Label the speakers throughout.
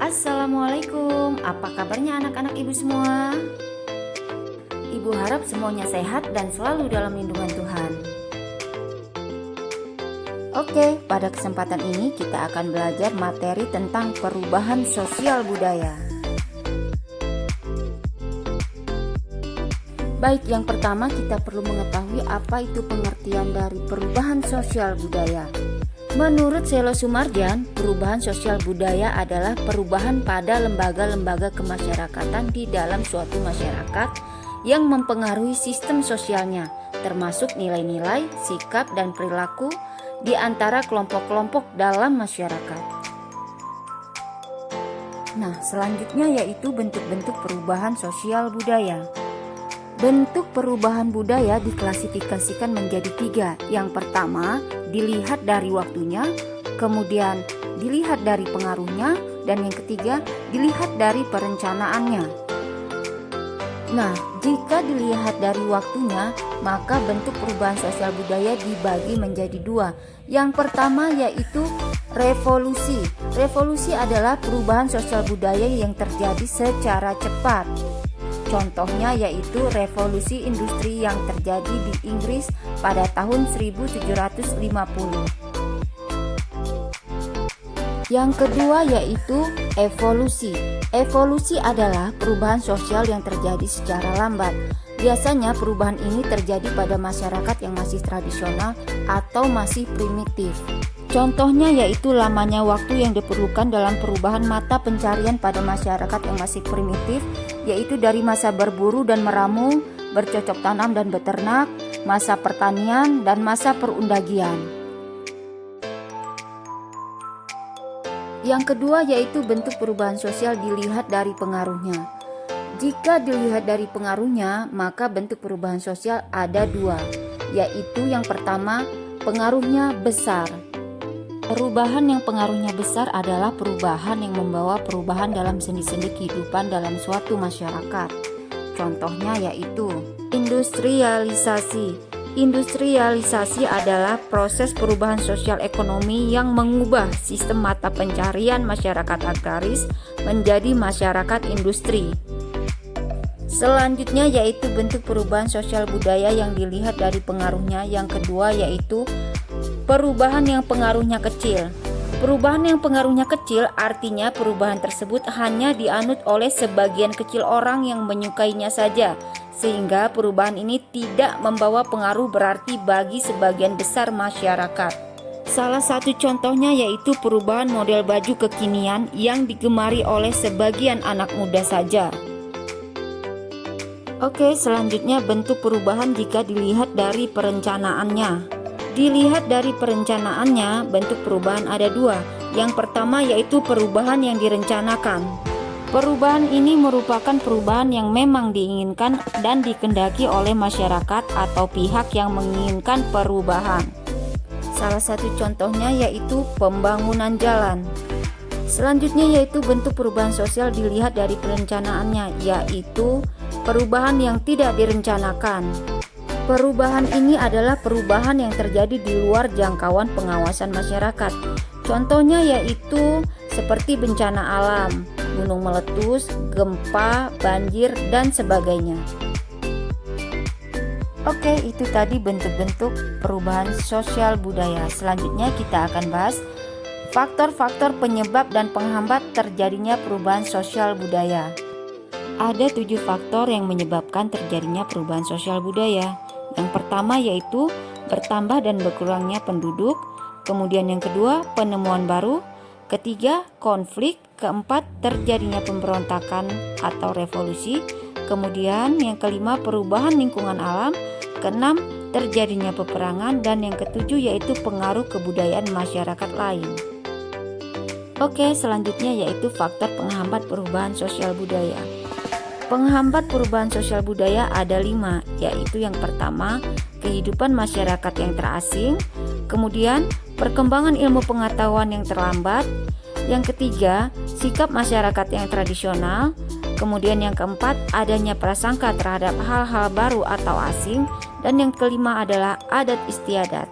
Speaker 1: Assalamualaikum, apa kabarnya anak-anak ibu semua? Ibu harap semuanya sehat dan selalu dalam lindungan Tuhan. Oke, pada kesempatan ini kita akan belajar materi tentang perubahan sosial budaya. Baik, yang pertama kita perlu mengetahui apa itu pengertian dari perubahan sosial budaya. Menurut Selo Sumarjan, perubahan sosial budaya adalah perubahan pada lembaga-lembaga kemasyarakatan di dalam suatu masyarakat yang mempengaruhi sistem sosialnya, termasuk nilai-nilai, sikap, dan perilaku di antara kelompok-kelompok dalam masyarakat. Nah, selanjutnya yaitu bentuk-bentuk perubahan sosial budaya. Bentuk perubahan budaya diklasifikasikan menjadi 3. Yang pertama, dilihat dari waktunya, kemudian dilihat dari pengaruhnya, dan yang ketiga, dilihat dari perencanaannya. Nah, jika dilihat dari waktunya, maka bentuk perubahan sosial budaya dibagi menjadi 2. Yang pertama yaitu revolusi. Revolusi adalah perubahan sosial budaya yang terjadi secara cepat. Contohnya yaitu revolusi industri yang terjadi di Inggris pada tahun 1750. Yang kedua yaitu evolusi. Evolusi adalah perubahan sosial yang terjadi secara lambat. Biasanya perubahan ini terjadi pada masyarakat yang masih tradisional atau masih primitif. Contohnya yaitu lamanya waktu yang diperlukan dalam perubahan mata pencarian pada masyarakat yang masih primitif, yaitu dari masa berburu dan meramu, bercocok tanam dan beternak, masa pertanian, dan masa perundagian. Yang kedua yaitu bentuk perubahan sosial dilihat dari pengaruhnya. Jika dilihat dari pengaruhnya, maka bentuk perubahan sosial ada 2, yaitu yang pertama, pengaruhnya besar. Perubahan yang pengaruhnya besar adalah perubahan yang membawa perubahan dalam sendi-sendi kehidupan dalam suatu masyarakat. Contohnya yaitu industrialisasi. Industrialisasi adalah proses perubahan sosial ekonomi yang mengubah sistem mata pencarian masyarakat agraris menjadi masyarakat industri. Selanjutnya yaitu bentuk perubahan sosial budaya yang dilihat dari pengaruhnya. Yang kedua yaitu perubahan yang pengaruhnya kecil. Perubahan yang pengaruhnya kecil artinya perubahan tersebut hanya dianut oleh sebagian kecil orang yang menyukainya saja, sehingga perubahan ini tidak membawa pengaruh berarti bagi sebagian besar masyarakat. Salah satu contohnya yaitu perubahan model baju kekinian yang digemari oleh sebagian anak muda saja. Oke, selanjutnya bentuk perubahan jika dilihat dari perencanaannya. Dilihat dari perencanaannya, bentuk perubahan ada 2. Yang pertama yaitu perubahan yang direncanakan. Perubahan ini merupakan perubahan yang memang diinginkan dan dikehendaki oleh masyarakat atau pihak yang menginginkan perubahan. Salah satu contohnya yaitu pembangunan jalan. Selanjutnya yaitu bentuk perubahan sosial dilihat dari perencanaannya, yaitu perubahan yang tidak direncanakan. Perubahan ini adalah perubahan yang terjadi di luar jangkauan pengawasan masyarakat. Contohnya yaitu seperti bencana alam, gunung meletus, gempa, banjir, dan sebagainya. Oke, itu tadi bentuk-bentuk perubahan sosial budaya. Selanjutnya kita akan bahas faktor-faktor penyebab dan penghambat terjadinya perubahan sosial budaya. Ada 7 faktor yang menyebabkan terjadinya perubahan sosial budaya. Yang pertama yaitu bertambah dan berkurangnya penduduk, kemudian yang kedua penemuan baru, ketiga konflik, keempat terjadinya pemberontakan atau revolusi, kemudian yang kelima perubahan lingkungan alam, keenam terjadinya peperangan, dan yang ketujuh yaitu pengaruh kebudayaan masyarakat lain. Oke, selanjutnya yaitu faktor penghambat perubahan sosial budaya. Penghambat perubahan sosial budaya ada 5, yaitu yang pertama, kehidupan masyarakat yang terasing, kemudian perkembangan ilmu pengetahuan yang terlambat, yang ketiga, sikap masyarakat yang tradisional, kemudian yang keempat, adanya prasangka terhadap hal-hal baru atau asing, dan yang kelima adalah adat istiadat.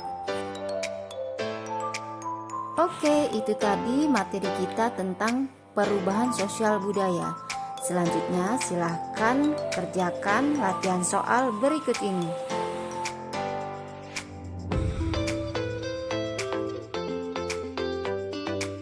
Speaker 1: Oke, itu tadi materi kita tentang perubahan sosial budaya. Selanjutnya silahkan kerjakan latihan soal berikut ini.